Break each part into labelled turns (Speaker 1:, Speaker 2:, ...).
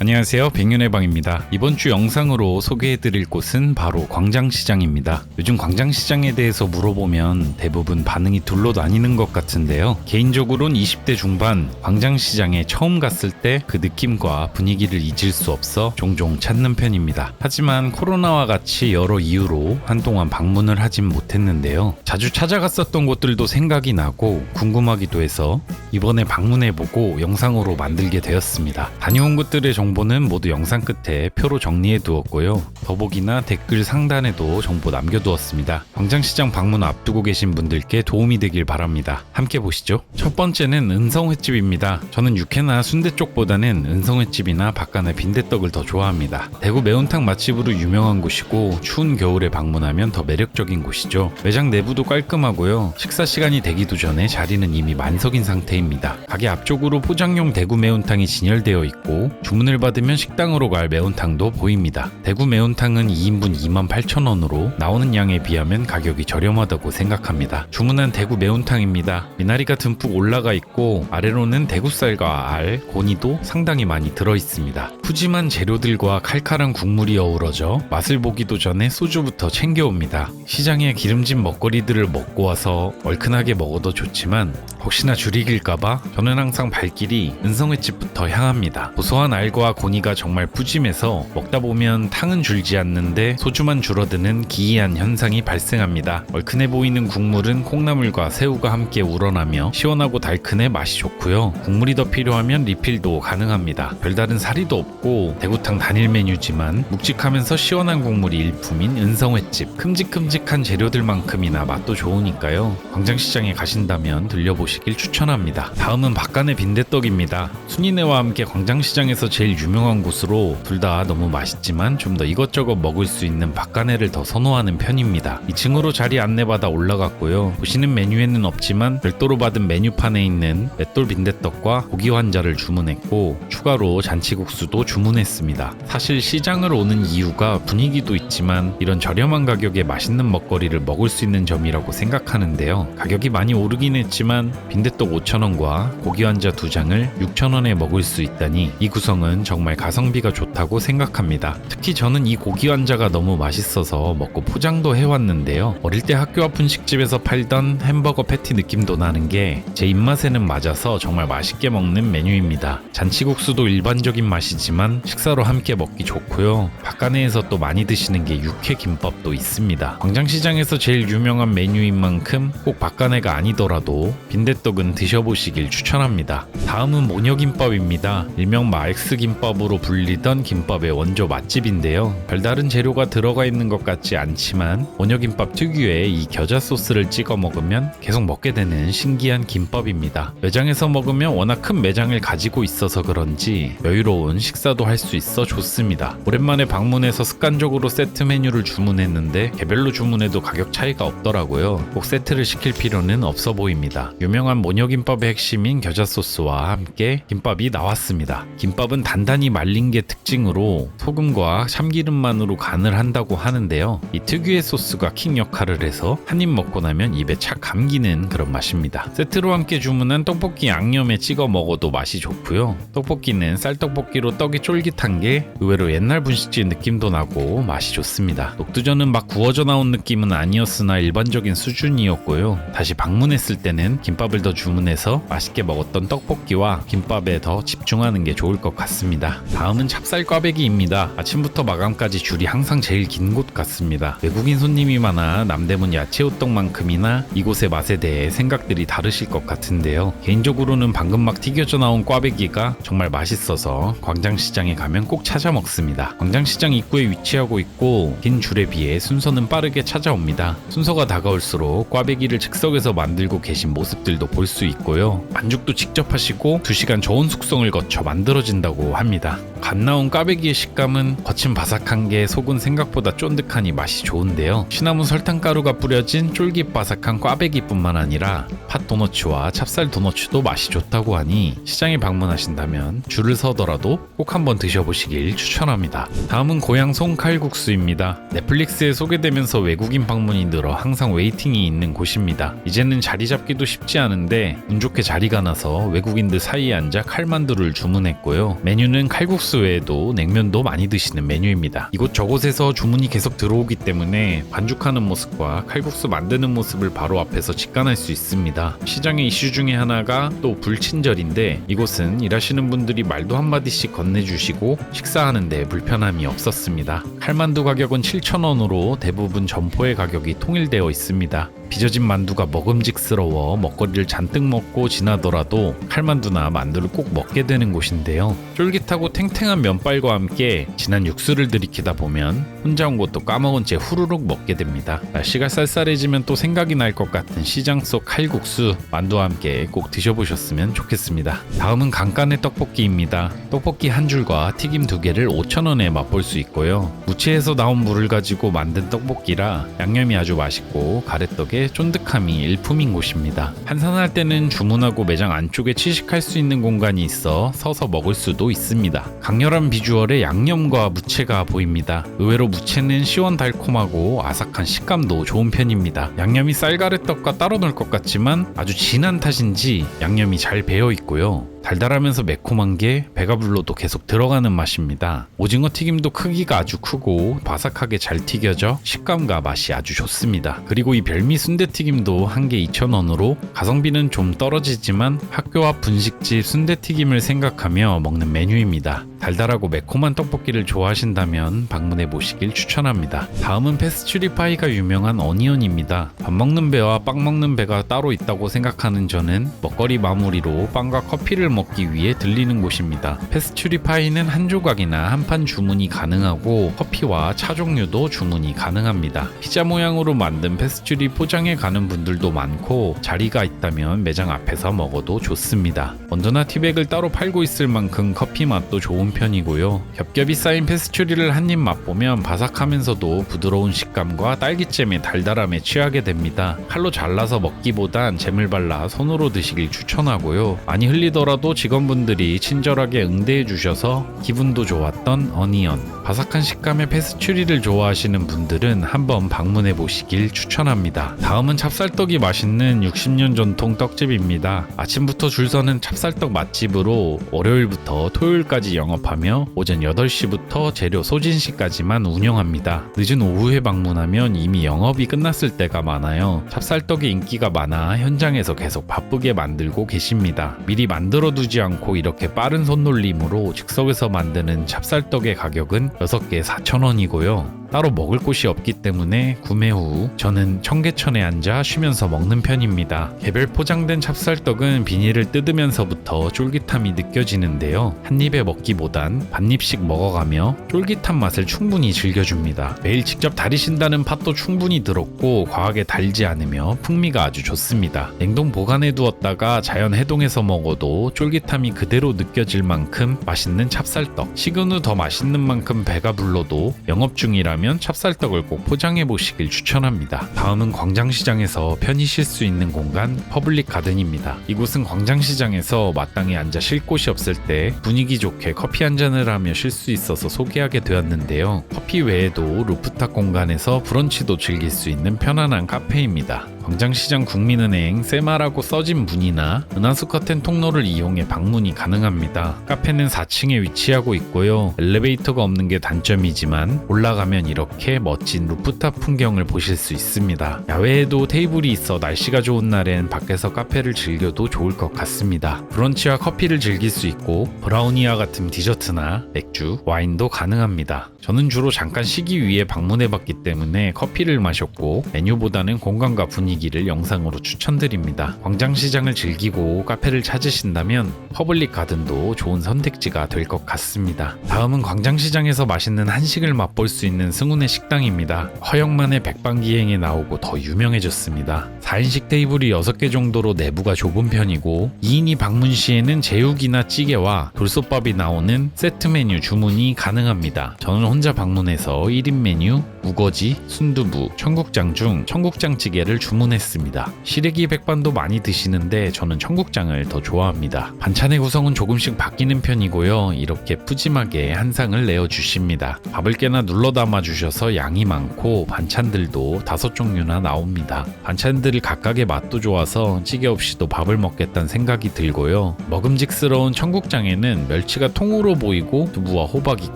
Speaker 1: 안녕하세요, 백윤의 방입니다. 이번 주 영상으로 소개해드릴 곳은 바로 광장시장입니다. 요즘 광장시장에 대해서 물어보면 대부분 반응이 둘로 나뉘는 것 같은데요. 개인적으로는 20대 중반 광장시장에 처음 갔을 때 그 느낌과 분위기를 잊을 수 없어 종종 찾는 편입니다. 하지만 코로나와 같이 여러 이유로 한동안 방문을 하진 못했는데요. 자주 찾아갔었던 곳들도 생각이 나고 궁금하기도 해서 이번에 방문해보고 영상으로 만들게 되었습니다. 다녀온 곳들의 정보는 모두 영상 끝에 표로 정리해 두었고요. 더보기나 댓글 상단에도 정보 남겨두었습니다. 광장시장 방문 앞두고 계신 분들께 도움이 되길 바랍니다. 함께 보시죠. 첫 번째는 은성횟집입니다. 저는 육회나 순대 쪽보다는 은성횟집이나 박간의 빈대떡을 더 좋아합니다. 대구 매운탕 맛집으로 유명한 곳이고 추운 겨울에 방문하면 더 매력적인 곳이죠. 매장 내부도 깔끔하고요. 식사 시간이 되기도 전에 자리는 이미 만석인 상태입니다. 가게 앞쪽으로 포장용 대구 매운탕이 진열되어 있고 주문을 받으면 식당으로 갈 매운탕도 보입니다. 대구 매운탕은 2인분 28,000원으로 나오는 양에 비하면 가격이 저렴하다고 생각합니다. 주문한 대구 매운탕입니다. 미나리가 듬뿍 올라가 있고 아래로는 대구살과 알, 고니도 상당히 많이 들어있습니다. 푸짐한 재료들과 칼칼한 국물이 어우러져 맛을 보기도 전에 소주부터 챙겨옵니다. 시장에 기름진 먹거리들을 먹고 와서 얼큰하게 먹어도 좋지만 혹시나 줄이길까봐 저는 항상 발길이 은성횟집부터 향합니다. 고소한 알과 고니가 정말 푸짐해서 먹다 보면 탕은 줄지 않는데 소주만 줄어드는 기이한 현상이 발생합니다. 얼큰해 보이는 국물은 콩나물과 새우가 함께 우러나며 시원하고 달큰해 맛이 좋고요. 국물이 더 필요하면 리필도 가능합니다. 별다른 사리도 없고 대구탕 단일 메뉴지만 묵직하면서 시원한 국물이 일품인 은성횟집. 큼직큼직한 재료들만큼이나 맛도 좋으니까요. 광장시장에 가신다면 들려보시길 추천합니다. 다음은 박간의 빈대떡입니다. 순이네와 함께 광장시장에서 제일 유명한 곳으로 둘 다 너무 맛있지만 좀 더 이것저것 먹을 수 있는 박간회를 더 선호하는 편입니다. 2층으로 자리 안내받아 올라갔고요. 보시는 메뉴에는 없지만 별도로 받은 메뉴판에 있는 맷돌 빈대떡과 고기 환자를 주문했고 추가로 잔치국수도 주문했습니다. 사실 시장을 오는 이유가 분위기도 있지만 이런 저렴한 가격에 맛있는 먹거리를 먹을 수 있는 점이라고 생각하는데요. 가격이 많이 오르긴 했지만 빈대떡 5,000원과 고기 환자 2장을 6,000원에 먹을 수 있다니 이 구성은 정말 가성비가 좋다고 생각합니다. 특히 저는 이 고기 환자가 너무 맛있어서 먹고 포장도 해왔는데요. 어릴 때 학교 앞 분식집에서 팔던 햄버거 패티 느낌도 나는 게 제 입맛에는 맞아서 정말 맛있게 먹는 메뉴입니다. 잔치국수도 일반적인 맛이지만 식사로 함께 먹기 좋고요. 박간회에서 또 많이 드시는 게 육회 김밥도 있습니다. 광장시장에서 제일 유명한 메뉴인 만큼 꼭 박간회가 아니더라도 빈대떡은 드셔보시길 추천합니다. 다음은 모녀김밥입니다. 일명 마엑스김밥으로 불리던 김밥의 원조 맛집인데요. 별다른 재료가 들어가 있는 것 같지 않지만 모녀김밥 특유의 이 겨자 소스를 찍어 먹으면 계속 먹게 되는 신기한 김밥입니다. 매장에서 먹으면 워낙 큰 매장을 가지고 있어서 그런지 여유로운 식사도 할 수 있어 좋습니다. 오랜만에 방문해서 습관적으로 세트 메뉴를 주문했는데 개별로 주문해도 가격 차이가 없더라고요. 꼭 세트를 시킬 필요는 없어 보입니다. 유명한 모녀김밥의 핵심인 겨자 소스와 함께 김밥이 나왔습니다. 김밥은 단단히 말린 게 특징으로 소금과 참기름만으로 간을 한다고 하는데요. 이 특유의 소스가 킥 역할을 해서 한 입 먹고 나면 입에 착 감기는 그런 맛입니다. 세트로 함께 주문한 떡볶이 양념에 찍어 먹어도 맛이 좋고요. 떡볶이는 쌀떡볶이로 떡이 쫄깃한 게 의외로 옛날 분식집 느낌도 나고 맛이 좋습니다. 녹두전은 막 구워져 나온 느낌은 아니었으나 일반적인 수준이었고요. 다시 방문했을 때는 김밥을 더 주문해서 맛있게 먹었던 떡볶이와 김밥에 더 집중하는 게 좋을 것 같습니다. 다음은 찹쌀 꽈배기입니다. 아침부터 마감까지 줄이 항상 제일 긴 곳 같습니다. 외국인 손님이 많아 남대문 야채호떡만큼이나 이곳의 맛에 대해 생각들이 다르실 것 같은데요. 개인적으로는 방금 막 튀겨져 나온 꽈배기가 정말 맛있어서 광장시장에 가면 꼭 찾아 먹습니다. 광장시장 입구에 위치하고 있고 긴 줄에 비해 순서는 빠르게 찾아옵니다. 순서가 다가올수록 꽈배기를 즉석에서 만들고 계신 모습들도 볼 수 있고요. 반죽도 직접 하시고 2시간 저온 숙성을 거쳐 만들어진다고 합니다. 갓 나온 꽈배기의 식감은 거친 바삭한 게 속은 생각보다 쫀득하니 맛이 좋은데요. 시나몬 설탕가루가 뿌려진 쫄깃바삭한 꽈배기뿐만 아니라 팥 도너츠와 찹쌀 도너츠도 맛이 좋다고 하니 시장에 방문하신다면 줄을 서더라도 꼭 한번 드셔보시길 추천합니다. 다음은 고향 송칼국수입니다. 넷플릭스에 소개되면서 외국인 방문이 늘어 항상 웨이팅이 있는 곳입니다. 이제는 자리 잡기도 쉽지 않은데 운 좋게 자리가 나서 외국인들 사이에 앉아 칼만두를 주문했고요. 메뉴는 칼국수 칼국수 외에도 냉면도 많이 드시는 메뉴입니다. 이곳저곳에서 주문이 계속 들어오기 때문에 반죽하는 모습과 칼국수 만드는 모습을 바로 앞에서 직관할 수 있습니다. 시장의 이슈 중에 하나가 또 불친절인데, 이곳은 일하시는 분들이 말도 한마디씩 건네주시고 식사하는데 불편함이 없었습니다. 칼만두 가격은 7,000원으로 대부분 점포의 가격이 통일되어 있습니다. 빚어진 만두가 먹음직스러워 먹거리를 잔뜩 먹고 지나더라도 칼만두나 만두를 꼭 먹게 되는 곳인데요. 쫄깃하고 탱탱한 면발과 함께 진한 육수를 들이키다 보면 혼자 온 것도 까먹은 채 후루룩 먹게 됩니다. 날씨가 쌀쌀해지면 또 생각이 날 것 같은 시장 속 칼국수, 만두와 함께 꼭 드셔보셨으면 좋겠습니다. 다음은 강간의 떡볶이입니다. 떡볶이 한 줄과 튀김 2개를 5,000원에 맛볼 수 있고요. 무채에서 나온 물을 가지고 만든 떡볶이라 양념이 아주 맛있고 가래떡에 쫀득함이 일품인 곳입니다. 한산할 때는 주문하고 매장 안쪽에 취식할 수 있는 공간이 있어 서서 먹을 수도 있습니다. 강렬한 비주얼에 양념과 무채가 보입니다. 의외로 무채는 시원달콤하고 아삭한 식감도 좋은 편입니다. 양념이 쌀가래떡과 따로 놀 것 같지만 아주 진한 탓인지 양념이 잘 배어 있고요. 달달하면서 매콤한 게 배가 불러도 계속 들어가는 맛입니다. 오징어 튀김도 크기가 아주 크고 바삭하게 잘 튀겨져 식감과 맛이 아주 좋습니다. 그리고 이 별미 순대튀김도 한 개 2,000원으로 가성비는 좀 떨어지지만 학교 앞 분식집 순대튀김을 생각하며 먹는 메뉴입니다. 달달하고 매콤한 떡볶이를 좋아하신다면 방문해 보시길 추천합니다. 다음은 페스츄리 파이가 유명한 어니언입니다. 밥 먹는 배와 빵 먹는 배가 따로 있다고 생각하는 저는 먹거리 마무리로 빵과 커피를 먹기 위해 들리는 곳입니다. 페스츄리 파이는 한 조각이나 한 판 주문이 가능하고 커피와 차 종류도 주문이 가능합니다. 피자 모양으로 만든 페스츄리 포장해 가는 분들도 많고 자리가 있다면 매장 앞에서 먹어도 좋습니다. 언더나 티백을 따로 팔고 있을 만큼 커피 맛도 좋은 편이고요. 겹겹이 쌓인 페스츄리를 한 입 맛보면 바삭하면서도 부드러운 식감과 딸기잼의 달달함에 취하게 됩니다. 칼로 잘라서 먹기보단 잼을 발라 손으로 드시길 추천하고요. 많이 흘리더라도 직원분들이 친절하게 응대해 주셔서 기분도 좋았던 어니언. 바삭한 식감의 페스츄리를 좋아하시는 분들은 한번 방문해 보시길 추천합니다. 다음은 찹쌀떡이 맛있는 60년 전통 떡집입니다. 아침부터 줄 서는 찹쌀떡 맛집으로 월요일부터 토요일까지 영업하며 오전 8시부터 재료 소진시까지만 운영합니다. 늦은 오후에 방문하면 이미 영업이 끝났을 때가 많아요. 찹쌀떡의 인기가 많아 현장에서 계속 바쁘게 만들고 계십니다. 미리 만들어 두지 않고 이렇게 빠른 손놀림으로 즉석에서 만드는 찹쌀떡의 가격은 6개 4,000원이고요. 따로 먹을 곳이 없기 때문에 구매 후 저는 청계천에 앉아 쉬면서 먹는 편입니다. 개별 포장된 찹쌀떡은 비닐을 뜯으면서부터 쫄깃함이 느껴지는데요. 한 입에 먹기보단 반입씩 먹어가며 쫄깃한 맛을 충분히 즐겨줍니다. 매일 직접 다리신다는 팥도 충분히 들었고 과하게 달지 않으며 풍미가 아주 좋습니다. 냉동 보관해 두었다가 자연 해동해서 먹어도 쫄깃함이 그대로 느껴질 만큼 맛있는 찹쌀떡. 식은 후 더 맛있는 만큼 배가 불러도 영업 중이라면 찹쌀떡을 꼭 포장해 보시길 추천합니다. 다음은 광장시장에서 편히 쉴 수 있는 공간 퍼블릭 가든입니다. 이곳은 광장시장에서 마땅히 앉아 쉴 곳이 없을 때 분위기 좋게 커피 한 잔을 하며 쉴 수 있어서 소개하게 되었는데요. 커피 외에도 루프탑 공간에서 브런치도 즐길 수 있는 편안한 카페입니다. 광장시장 국민은행 세마라고 써진 문이나 은하수 커튼 통로를 이용해 방문이 가능합니다. 카페는 4층에 위치하고 있고요. 엘리베이터가 없는 게 단점이지만 올라가면 이렇게 멋진 루프탑 풍경을 보실 수 있습니다. 야외에도 테이블이 있어 날씨가 좋은 날엔 밖에서 카페를 즐겨도 좋을 것 같습니다. 브런치와 커피를 즐길 수 있고 브라우니와 같은 디저트나 맥주, 와인도 가능합니다. 저는 주로 잠깐 쉬기 위해 방문해봤기 때문에 커피를 마셨고 메뉴보다는 공간과 분위기를 영상으로 추천드립니다. 광장시장을 즐기고 카페를 찾으신다면 퍼블릭 가든도 좋은 선택지가 될 것 같습니다. 다음은 광장시장에서 맛있는 한식을 맛볼 수 있는 승훈의 식당입니다. 허영만의 백반기행에 나오고 더 유명해졌습니다. 4인식 테이블이 6개 정도로 내부가 좁은 편이고 2인이 방문 시에는 제육이나 찌개와 돌솥밥이 나오는 세트 메뉴 주문이 가능합니다. 저는 혼자 방문해서 1인 메뉴, 우거지, 순두부, 청국장 중 청국장찌개를 주문했습니다. 시래기 백반도 많이 드시는데 저는 청국장을 더 좋아합니다. 반찬의 구성은 조금씩 바뀌는 편이고요. 이렇게 푸짐하게 한 상을 내어주십니다. 밥을 꽤나 눌러 담아주셔서 양이 많고 반찬들도 5종류나 나옵니다. 반찬들 각각의 맛도 좋아서 찌개 없이도 밥을 먹겠다는 생각이 들고요. 먹음직스러운 청국장에는 멸치가 통으로 보이고 두부와 호박이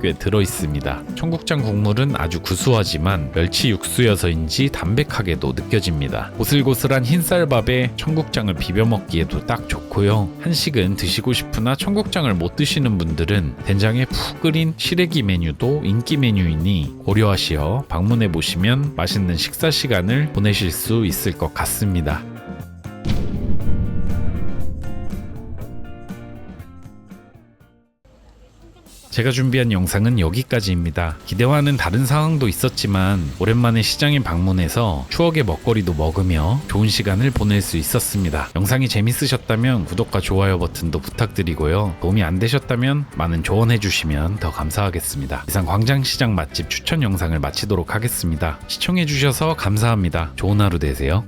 Speaker 1: 꽤 들어있습니다. 청국장 국물은 아주 구수하지만 멸치 육수여서인지 담백하게도 느껴집니다. 고슬고슬한 흰쌀밥에 청국장을 비벼 먹기에도 딱 좋고요. 한식은 드시고 싶으나 청국장을 못 드시는 분들은 된장에 푹 끓인 시래기 메뉴도 인기 메뉴이니 고려하시어 방문해 보시면 맛있는 식사 시간을 보내실 수 있을 것 같습니다. 제가 준비한 영상은 여기까지입니다. 기대와는 다른 상황도 있었지만 오랜만에 시장에 방문해서 추억의 먹거리도 먹으며 좋은 시간을 보낼 수 있었습니다. 영상이 재밌으셨다면 구독과 좋아요 버튼도 부탁드리고요. 도움이 안 되셨다면 많은 조언해 주시면 더 감사하겠습니다. 이상 광장시장 맛집 추천 영상을 마치도록 하겠습니다. 시청해 주셔서 감사합니다. 좋은 하루 되세요.